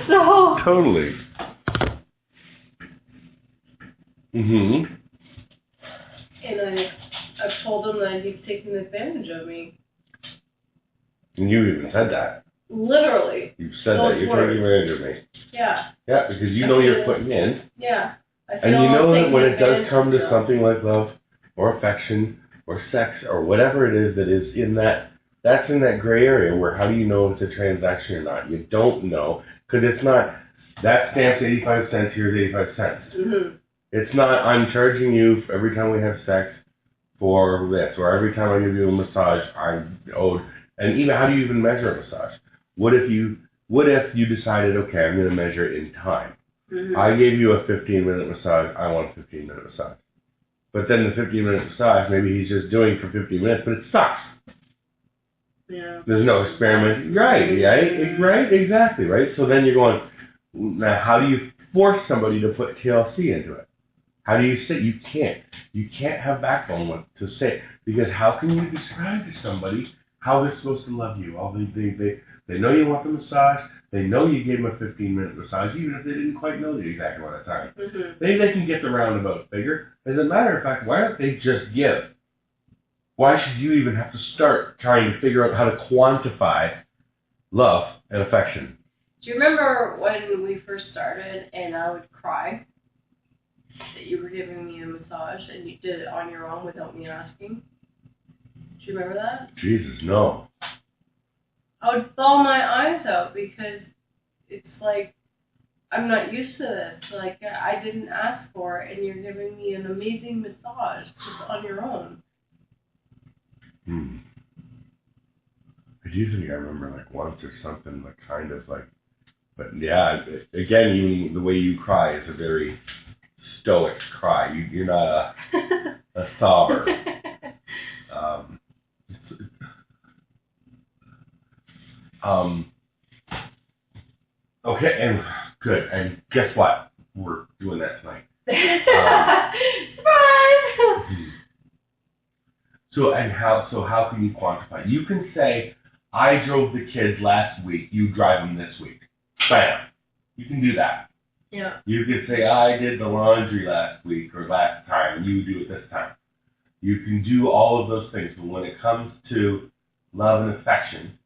So. Totally. Mm-hmm. And I've told him that he's taking advantage of me. And you even said that. Literally. You've said that. You're taking advantage of me. Yeah. Yeah, because you know you're putting in. Yeah. And you know that when it does come to something like love or affection or sex or whatever it is that is in that, that's in that gray area where how do you know if it's a transaction or not? You don't know because it's not, that stamp's 85 cents, here's 85 cents. Mm-hmm. It's not, I'm charging you for every time we have sex for this, or every time I give you a massage, I'm owed. And even, how do you even measure a massage? What if you decided, okay, I'm going to measure it in time? Mm-hmm. I gave you a 15-minute massage, I want a 15-minute massage. But then the 15-minute massage, maybe he's just doing for 15 minutes, but it sucks. Yeah. There's no experiment. Right, exactly, right? So then you're going, now how do you force somebody to put TLC into it? How do you say? You can't have backbone to say, because how can you describe to somebody how they're supposed to love you? All they know you want the massage, they know you gave them a 15-minute massage, even if they didn't quite know the exact amount of time. Mm-hmm. Maybe they can get the roundabout figure. As a matter of fact, why don't they just give? Why should you even have to start trying to figure out how to quantify love and affection? Do you remember when we first started and I would cry that you were giving me a massage and you did it on your own without me asking? Do you remember that? Jesus, no. I would bawl my eyes out because it's like, I'm not used to this. Like, I didn't ask for it and you're giving me an amazing massage just on your own. I do think I remember like once or something, like kind of like, but yeah, again, even the way you cry is a very stoic cry. You're not a sobber. Okay, and good. And guess what? We're doing that tonight. Surprise! So how can you quantify? You can say, I drove the kids last week, you drive them this week. Bam. You can do that. Yeah. You could say, I did the laundry last week or last time, you do it this time. You can do all of those things, but when it comes to love and affection,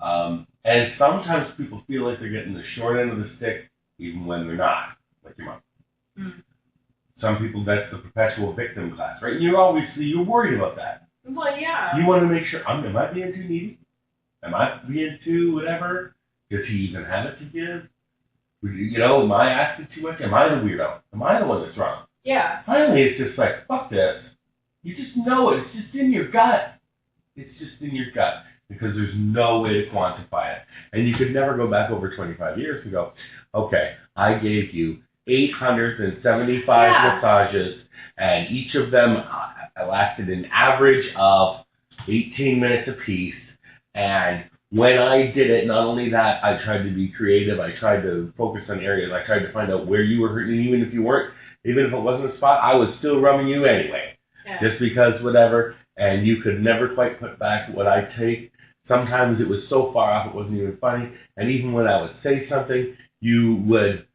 and sometimes people feel like they're getting the short end of the stick even when they're not, like your mom. Mm. Some people, that's the perpetual victim class, right? You're worried about that. Well, yeah. You want to make sure, am I being too needy? Am I being too whatever? Does he even have it to give? Am I asking too much? Am I the weirdo? Am I the one that's wrong? Yeah. Finally, it's just like, fuck this. You just know it. It's just in your gut. It's just in your gut. Because there's no way to quantify it. And you could never go back over 25 years and go, okay, I gave you 875 massages, and each of them lasted an average of 18 minutes apiece. And when I did it, not only that, I tried to be creative. I tried to focus on areas. I tried to find out where you were hurting. Even if you weren't, even if it wasn't a spot, I was still rubbing you anyway. Yeah. Just because whatever. And you could never quite put back what I take. Sometimes it was so far off it wasn't even funny. And even when I would say something, you would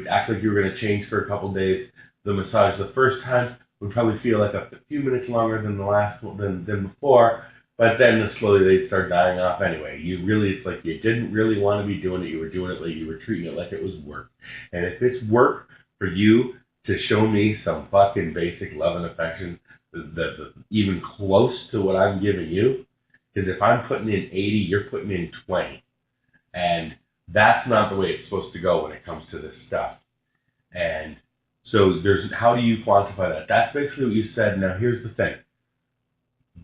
act like you were going to change for a couple of days. The massage the first time would probably feel like a few minutes longer than the last one, than before. But then slowly they'd start dying off anyway. It's like you didn't really want to be doing it. You were doing it like you were treating it like it was work. And if it's work for you to show me some fucking basic love and affection that's even close to what I'm giving you, because if I'm putting in 80, you're putting in 20. And that's not the way it's supposed to go when it comes to this stuff. And so how do you quantify that? That's basically what you said. Now here's the thing.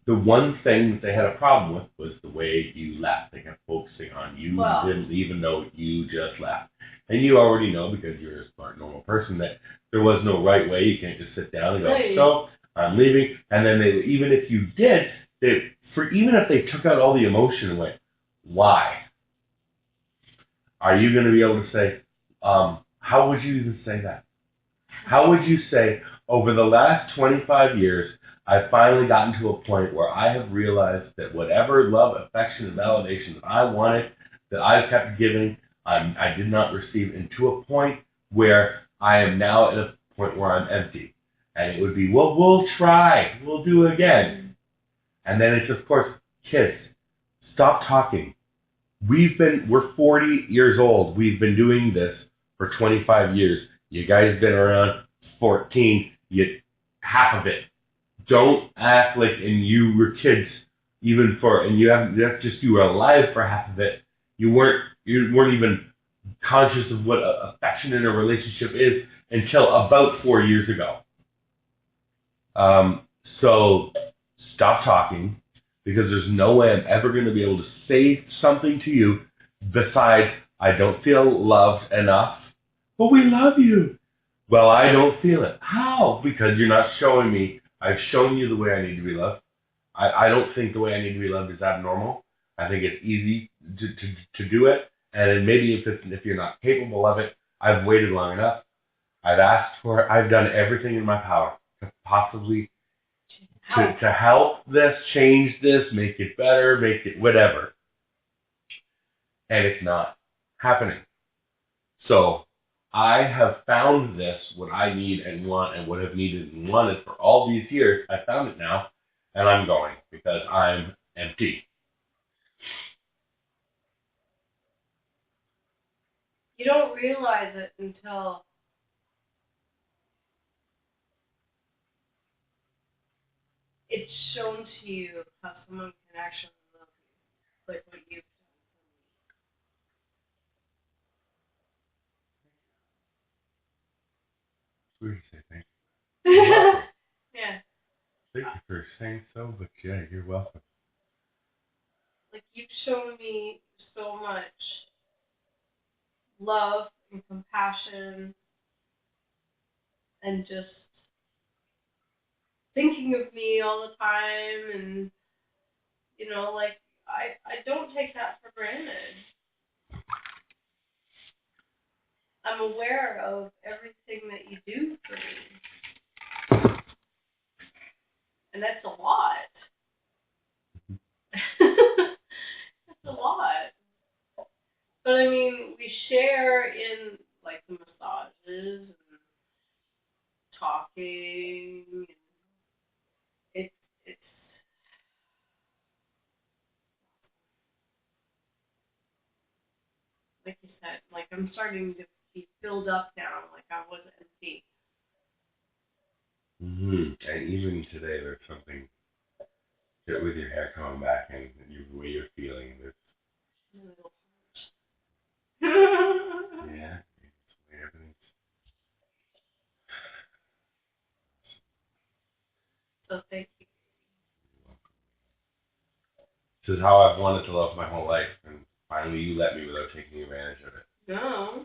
The one thing that they had a problem with was the way you left. They kept focusing on you. Well, didn't even know you just left. And you already know, because you're a smart, normal person, that there was no right way. You can't just sit down and go, hey. So I'm leaving. And then even if you did, even if they took out all the emotion and went, why? Are you going to be able to say, how would you even say that? How would you say, over the last 25 years, I've finally gotten to a point where I have realized that whatever love, affection, and validation that I wanted, that I've kept giving, I did not receive, and to a point where I am now at a point where I'm empty. And it would be, well, we'll try, we'll do it again. And then it's, of course, kids, stop talking. We're 40 years old. We've been doing this for 25 years. You guys been around 14, half of it. Don't act like, and you were kids, and that's just, you were alive for half of it. You weren't even conscious of what affection in a relationship is until about 4 years ago. So stop talking, because there's no way I'm ever going to be able to say something to you besides, I don't feel loved enough. But we love you. Well, I don't feel it. How? Because you're not showing me. I've shown you the way I need to be loved. I don't think the way I need to be loved is abnormal. I think it's easy to do it. And then maybe if you're not capable of it, I've waited long enough. I've asked for it. I've done everything in my power to possibly to help this, change this, make it better, make it whatever. And it's not happening. So I have found this, what I need and want and what I've needed and wanted for all these years. I found it now, and I'm going because I'm empty. You don't realize it until it's shown to you how someone can actually love you, like what you've Sweetie, say thank done you. for me. Yeah. Thank you for saying so, but yeah, you're welcome. Like, you've shown me so much love and compassion and just thinking of me all the time, and like, I don't take that for granted. I'm aware of everything that you do for me, and that's a lot. That's a lot. But I mean, we share in like the massages and talking. And it's like you said, like I'm starting to be filled up now, like I was empty. And even today, there's something with your hair coming back and the way you're feeling. Yeah, everything's. So thank you. This is how I've wanted to love my whole life, and finally you let me without taking advantage of it. No.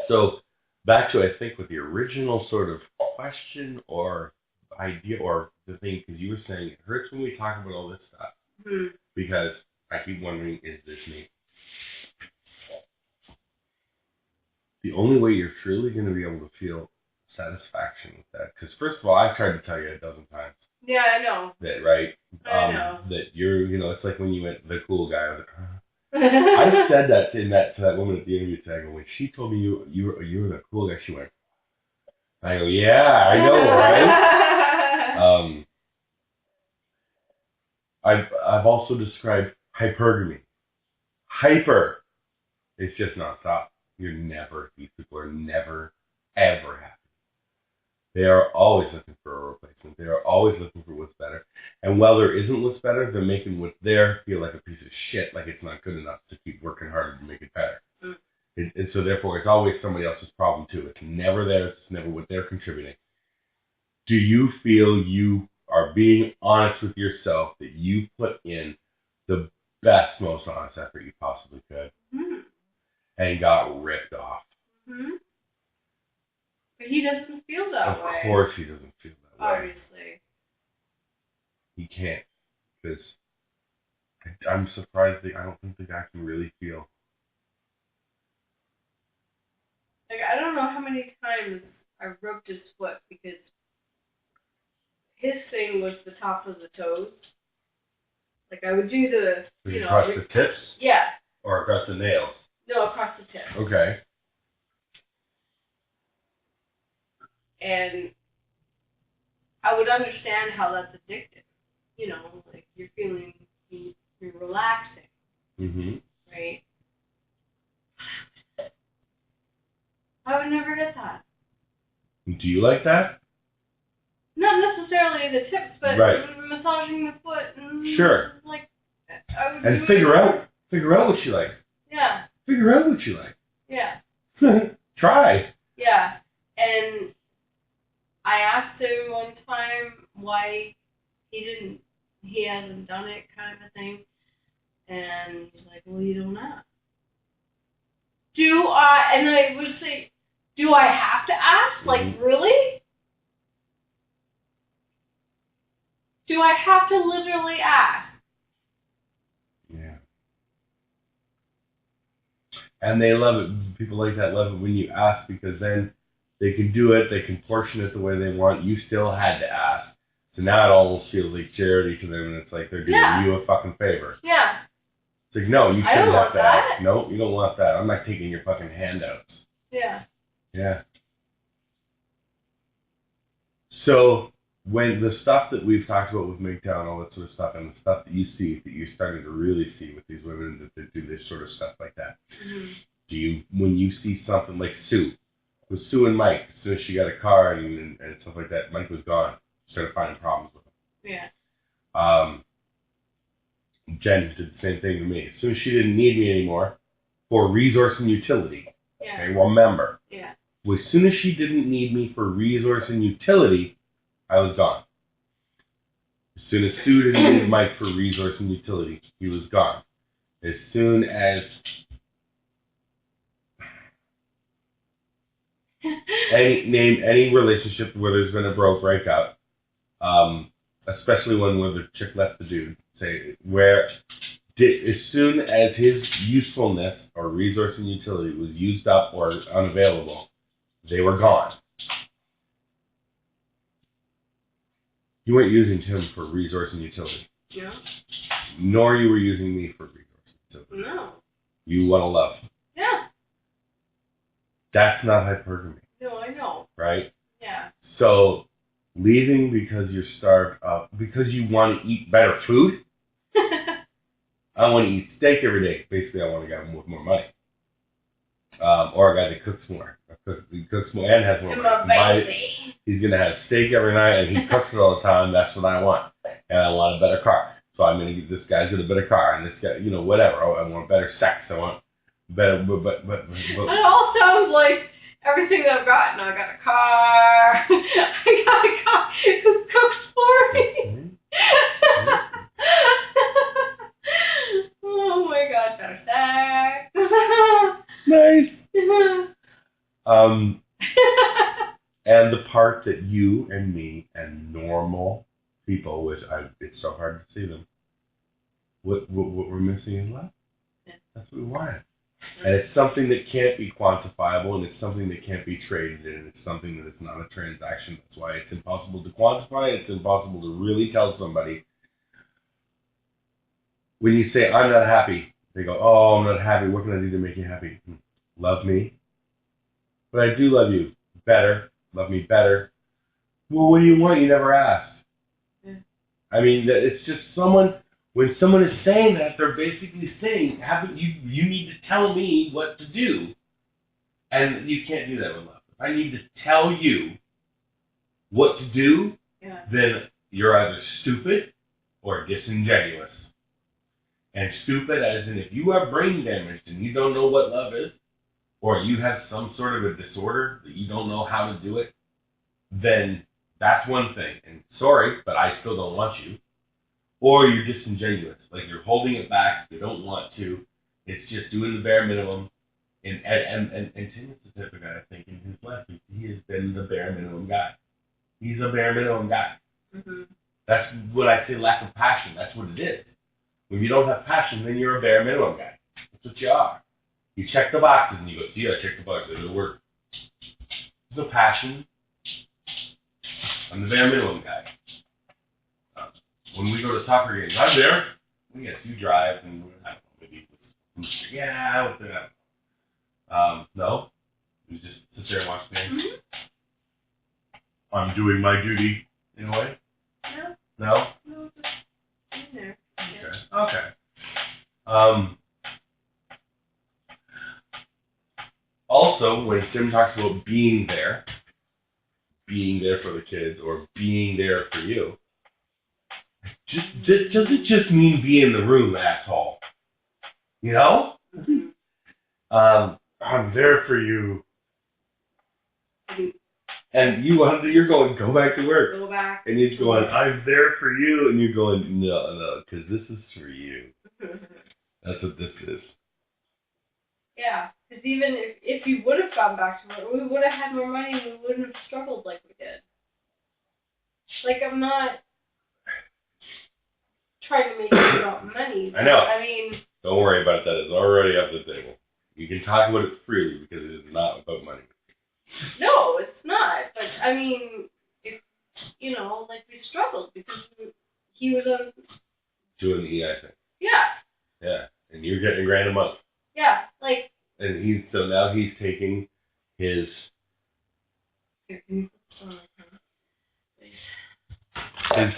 So back to, I think, with the original sort of question or idea or the thing, because you were saying it hurts when we talk about all this stuff, because I keep wondering, is this me? The only way you're truly going to be able to feel satisfaction with that, because first of all, I've tried to tell you a dozen times. Yeah, I know. That, right? I know. That you're, it's like when you went the cool guy. I was like, I said that to that woman at the interview today. When she told me you were the cool guy, she went. I go, yeah, I know, right? I've also described hypergamy. Hyper. It's just nonstop. These people are never, ever happy. They are always looking for a replacement. They are always looking for what's better. And while there isn't what's better, they're making what's there feel like a piece of shit, like it's not good enough to keep working harder to make it better. And so therefore, it's always somebody else's problem too. It's never theirs. It's never what they're contributing. Do you feel you are being honest with yourself, that you put in the best, most honest effort you possibly could, and got ripped off? But he doesn't feel that way. Of course he doesn't feel that way. Obviously. He can't, because I'm surprised I don't think the guy can really feel. Like, I don't know how many times I rubbed his foot, because his thing was the top of the toes. Like I would do the, across the tips? Yeah. Or across the nails? No, across the tip. Okay. And I would understand how that's addictive. Like you're feeling, you're relaxing. Mm-hmm. Right? I would never get that. Do you like that? Not necessarily the tips, but massaging the foot and sure. Like I would. And figure out what you like. Yeah. Figure out what you like. Yeah. Try. Yeah. And I asked him one time why he hasn't done it, kind of a thing. And he's like, well, you don't ask. And I would say, do I have to ask? Like, really? Do I have to literally ask? Yeah. And they love it. People like that love it when you ask, because then they can do it, they can portion it the way they want. You still had to ask. So now it almost feels like charity to them, and it's like they're doing you a fucking favor. Yeah. It's like, no, you shouldn't have to that. ask. No, you don't want that. I'm not taking your fucking handouts. Yeah. Yeah. So when the stuff that we've talked about with MGTOW and all that sort of stuff, and the stuff that you see, that you're starting to really see with these women that do this sort of stuff like that, do you, when you see something like Sue, with Sue and Mike, as soon as she got a car and stuff like that, Mike was gone. Started finding problems with him. Yeah. Jen did the same thing to me. As soon as she didn't need me anymore for resource and utility. Yeah. Okay, remember. Yeah. Well, as soon as she didn't need me for resource and utility, I was gone. As soon as Sue didn't need Mike for resource and utility, he was gone. As soon as name any relationship where there's been a breakup, especially one where the chick left the dude, as soon as his usefulness or resource and utility was used up or unavailable, they were gone. You weren't using him for resource and utility. No. Nor you were using me for resource and utility. No. You want to love. Yeah. That's not hypergamy. No, I know. Right? Yeah. So, leaving because you're starved up, because you want to eat better food? I want to eat steak every day. Basically, I want a guy with more money. Or a guy that cooks more. He cooks more and has more money. He's going to have steak every night, and he cooks it all the time. That's what I want. And I want a better car. So I'm going to get this guy's got a better car, and this guy, whatever. I want better sex. I want better, but. It all sounds like everything that I've gotten. I got a car. I got a car who cooks for me. Oh my God, better sex. Nice. And the part that you and me and normal people, which it's so hard to see them, what we're missing is love. Yeah. That's what we want. And it's something that can't be quantifiable, and it's something that can't be traded in, and it's something that is not a transaction. That's why it's impossible to quantify. It's impossible to really tell somebody. When you say, I'm not happy, they go, oh, I'm not happy. What can I do to make you happy? Love me. But I do love you. Better. Love me better. Well, what do you want? You never asked. Yeah. I mean, it's just when someone is saying that, they're basically saying, you need to tell me what to do. And you can't do that with love. If I need to tell you what to do, then you're either stupid or disingenuous. And stupid as in if you have brain damage and you don't know what love is, or you have some sort of a disorder that you don't know how to do it, then that's one thing. And sorry, but I still don't want you. Or you're disingenuous. Like you're holding it back, you don't want to. It's just doing the bare minimum. And Tim is the type of guy, I think, in his life. He has been the bare minimum guy. He's a bare minimum guy. Mm-hmm. That's what I say, lack of passion. That's what it is. When you don't have passion, then you're a bare minimum guy. That's what you are. You check the boxes and you go, see, I checked the boxes, it'll work. There's no passion. I'm the bare minimum guy. When we go to soccer games, I'm there. yes, you drive and I don't know, maybe yeah, what's that? No, you just sit there and watch the game. Mm-hmm. I'm doing my duty in a way. Yeah. No. No, just in there. Okay. Okay. Um. Also, when Tim talks about being there for the kids or being there for you, does it just mean be in the room, asshole? You know? Mm-hmm. I'm there for you. And you're going, go back to work. Go back. And he's going, I'm there for you. And you're going, no, because this is for you. That's what this is. Yeah, because even if you would have gone back to work, we would have had more money and we wouldn't have struggled like we did. Like, I'm not trying to make it about money. I know. I mean... Don't worry about that. It's already off the table. You can talk about it freely because it is not about money. No, it's not. But, I mean, if, you know, like, we struggled because he was on... Doing the EI thing. Yeah. Yeah. And you're getting $1,000 a month. Yeah, like... And so now he's taking his... His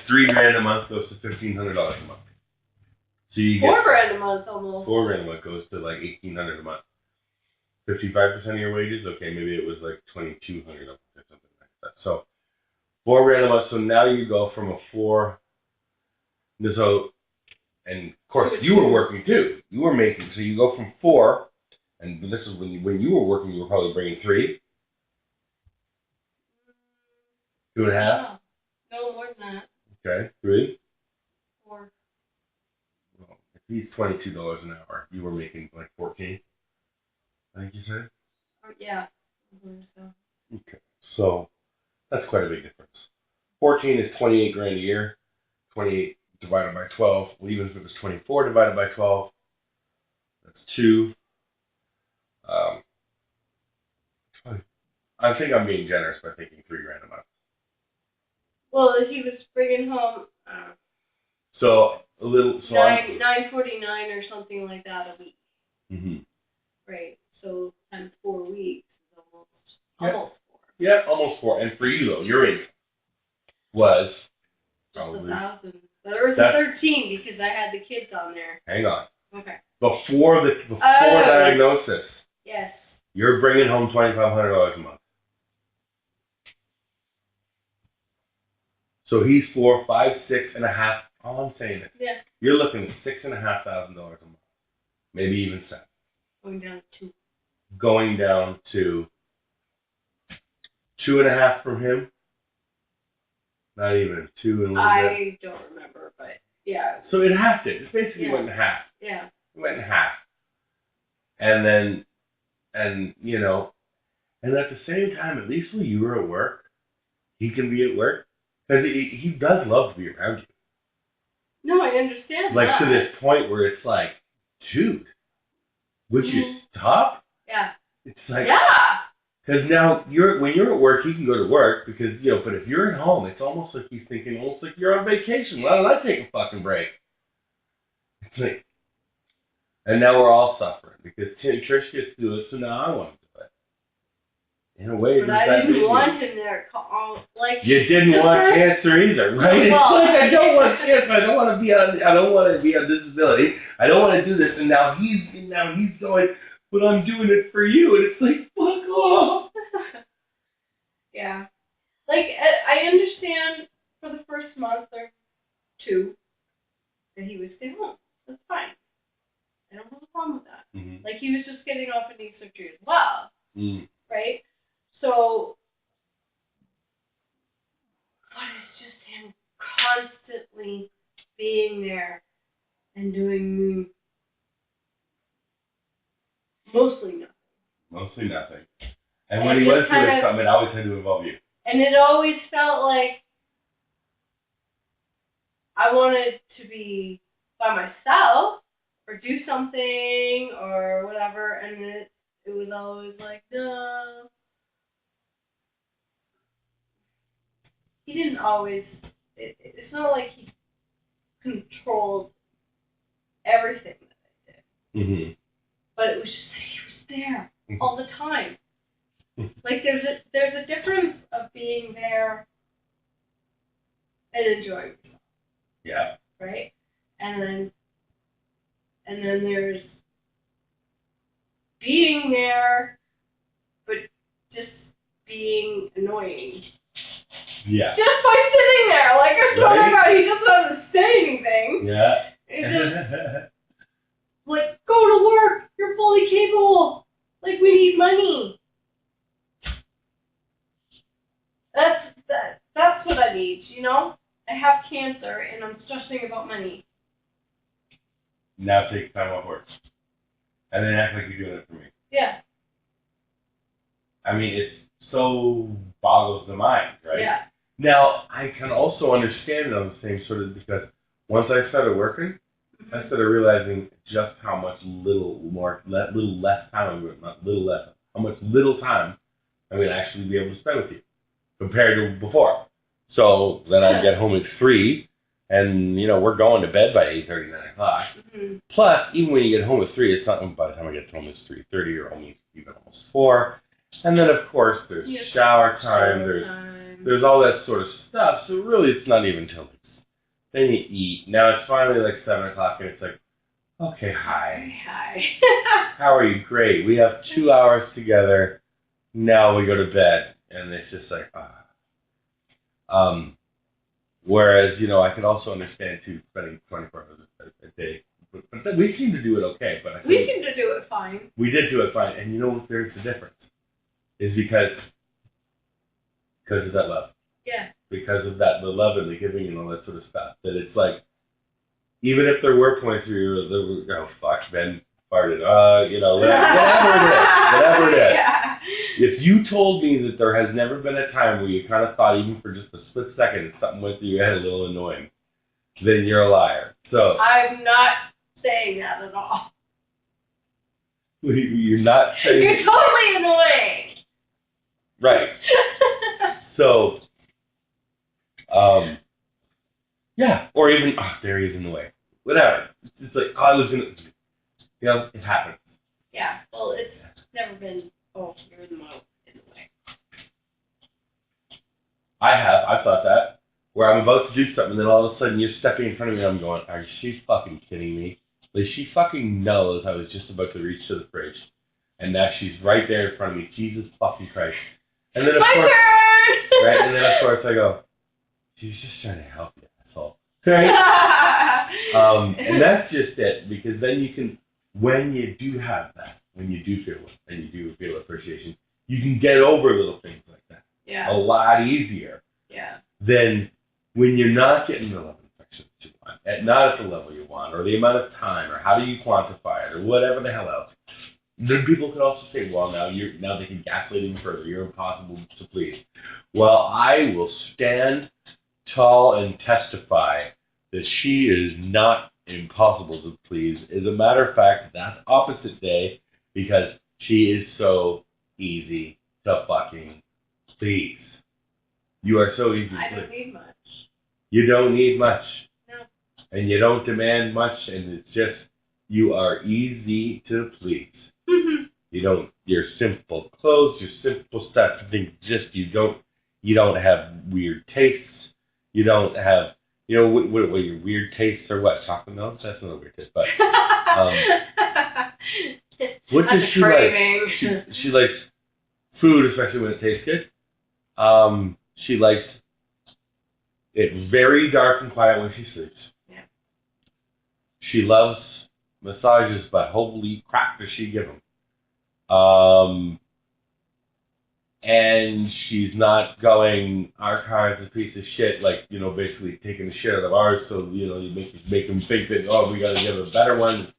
$3,000 a month goes to $1,500 a month. So you get $4,000 a month almost. $4,000 a month goes to like $1,800 a month. 55% of your wages. Okay, maybe it was like $2,200 or something like that. So $4,000 a month. So now you go from a four. So, and of course you were working too. You were making. So you go from 4, and this is when you were working. You were probably bringing 3, 2.5. No, more than that. Okay, 3. 4. Well, if he's $22 an hour, you were making like 14. I think you said. Yeah. So. Okay, so that's quite a big difference. 14 is $28,000 a year. 28 divided by 12. Well, even if it was 24 divided by 12, that's 2. I think I'm being generous by thinking $3,000 a month. Well, he was bringing home. So a little. So $9.49 or something like that a week. Mm-hmm. Right. So times 4 weeks is almost 4. Yeah, almost 4. And for you though, your income was just probably 1,000. There was 13 because I had the kids on there. Hang on. Okay. Before diagnosis. Yes. You're bringing home $2,500 a month. So he's 4, 5, 6.5. All I'm saying is, you're looking at $6,500 a month, maybe even 7. Going down to 2.5 from him. Not even 2 and a little bit. I don't remember, but yeah. So it halved it. It basically went in half. Yeah. It went in half. And then, and you know, and at the same time, at least when you were at work, he can be at work. Because he does love to be around you. No, I understand like that. to this point where it's like, dude, would you stop? Yeah. It's like, yeah. Because now when you're at work, he can go to work because but if you're at home, it's almost like he's thinking, almost like you're on vacation. Why don't I take a fucking break? It's like, and now we're all suffering because Trish gets to do it, so now I want to do it. In a way, but I didn't want him there. You didn't want cancer either, right? Well, it's like I don't want cancer. I don't want to be on disability. I don't want to do this. And now he's going, but I'm doing it for you. And it's like, fuck off. Yeah. Like, I understand for the first month or 2 that he would stay home. That's fine. I don't have a problem with that. Mm-hmm. Like, he was just getting off a knee surgery as well. Mm. Right? So, but it's just him constantly being there and doing mostly nothing. Mostly nothing. And when he was doing something, it always had to involve you. And it always felt like I wanted to be by myself or do something or whatever, and it was always like, no. He didn't always, it's not like he controlled everything that I did. Mm-hmm. But it was just that he was there all the time. Like there's a difference of being there and enjoying yourself. Yeah. Right? And then there's being there but just being annoying. Yeah. Just by sitting there, like I was talking about, he doesn't have to say anything. Yeah. It's just like, go to work, you're fully capable. Like, we need money. That's what I need, you know? I have cancer and I'm stressing about money. Now take time off work. And then act like you're doing it for me. Yeah. I mean, it so boggles the mind, right? Yeah. Now, I can also understand it on the same sort of, because once I started working, I started realizing just how much little less time, not little less, how much little time I'm going to actually be able to spend with you compared to before. So then I get home at 3, and, you know, we're going to bed by 8:30, 9 o'clock. Mm-hmm. Plus, even when you get home at 3, it's not, by the time I get home it's 3:30 or even almost 4. And then, of course, there's shower time, there's all that sort of stuff. So really, it's not even till then you eat. Now it's finally like 7 o'clock, and it's like, okay, hi. Hi. How are you? Great. We have 2 hours together. Now we go to bed, and it's just like, whereas, you know, I can also understand too spending 24 hours a day. But we seem to do it okay. But I think we seem to do it fine. We did do it fine, and you know what? There's the difference. Is because of that love. Yeah. Because of that, the love and the giving and all that sort of stuff. That it's like, even if there were points where you were, oh fuck, Ben farted, you know, whatever it is. Yeah. If you told me that there has never been a time where you kind of thought, even for just a split second, something went through your head a little annoying, then you're a liar. So I'm not saying that at all. You're not saying. You're totally annoying. Right. So, yeah, or even, there he is in the way. Whatever. It's like, I was gonna, you know, it happens. Yeah, well, it's never been, you're in the way. I've thought that, where I'm about to do something, and then all of a sudden you're stepping in front of me, and I'm going, are she fucking kidding me? Like, she fucking knows I was just about to reach to the fridge, and now she's right there in front of me. Jesus fucking Christ. And then, of course, right, and then, of course, I go, she's just trying to help you, that's all. Right? And that's just it, because then you can, when you do have that, when you do feel it, and you do feel appreciation, you can get over little things like that. Yeah. A lot easier. Yeah. Than when you're not getting the love and affection that you want, not at the level you want, or the amount of time, or how do you quantify it, or whatever the hell else. Then people could also say, well, now they can gaslight even further. You're impossible to please. Well, I will stand tall and testify that she is not impossible to please. As a matter of fact, that's opposite day, because she is so easy to fucking please. You are so easy to please. I don't need much. You don't need much. No. And you don't demand much, and it's just, you are easy to please. Mm-hmm. Your simple clothes, your simple stuff, you don't have weird tastes. You don't have, what your weird tastes are what? Chocolate milk? That's not a weird taste, but, what does she like? She likes food, especially when it tastes good. She likes it very dark and quiet when she sleeps. Yeah. She loves massages, but holy crap does she give them. And she's not going, our car is a piece of shit, like, basically taking the shit out of ours, so, you make them think that, we gotta give a better one.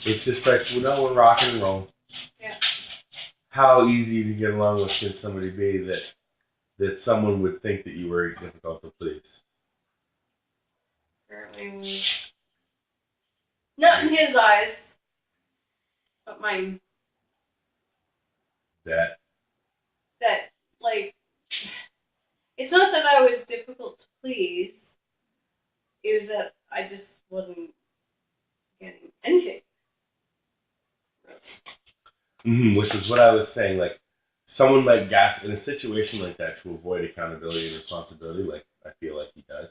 It's just like, we're rock and roll. Yeah. How easy to get along with can somebody be that someone would think that you were difficult to please? Apparently, not in his eyes, but mine. That, like, it's not that I was difficult to please, it was that I just wasn't getting anything. Which is what I was saying. Like, someone might gas in a situation like that to avoid accountability and responsibility, like I feel like he does.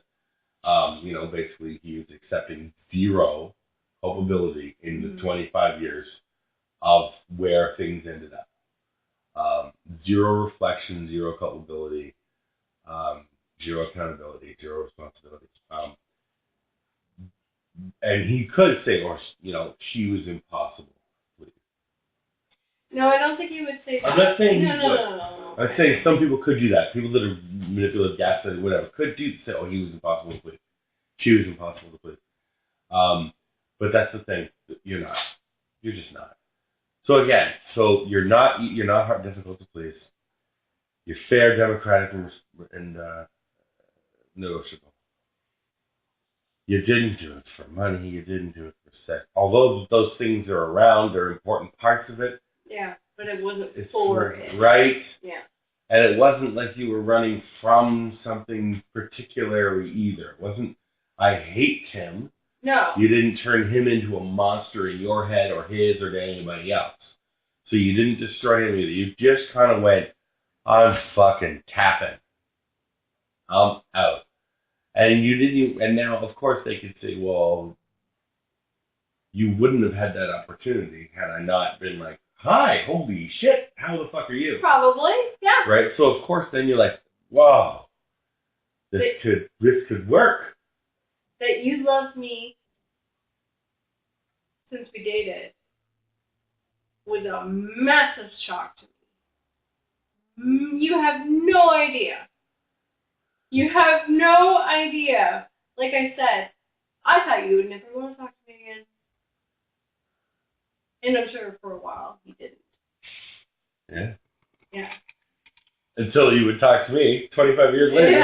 Basically he is accepting zero culpability in the 25 years of where things ended up. Zero reflection, zero culpability, zero accountability, zero responsibility. And he could say, she was impossible. No, I don't think he would say that. I'm not saying No. I'm saying some people could do that. People that are manipulative, gaslighting, whatever, could say, he was impossible to please. She was impossible to please. But that's the thing. You're not. You're just not. So again, you're not hard, difficult to please. You're fair, democratic, and negotiable. You didn't do it for money. You didn't do it for sex. Although those things are around, they're important parts of it. Yeah, but it wasn't for it. Right? Yeah. And it wasn't like you were running from something particularly either. It wasn't, I hate him. No. You didn't turn him into a monster in your head or his or to anybody else. So you didn't destroy him either. You just kind of went, I'm fucking tapping. I'm out. And you didn't, and now, of course, they could say, well, you wouldn't have had that opportunity had I not been like, hi, holy shit, how the fuck are you? Probably, yeah. Right? So, of course, then you're like, wow, this could work. That you loved me since we dated was a massive shock to me. You have no idea. You have no idea. Like I said, I thought you would never want to talk to me again. And I'm sure for a while he didn't. Yeah. Yeah. Until you would talk to me 25 years later.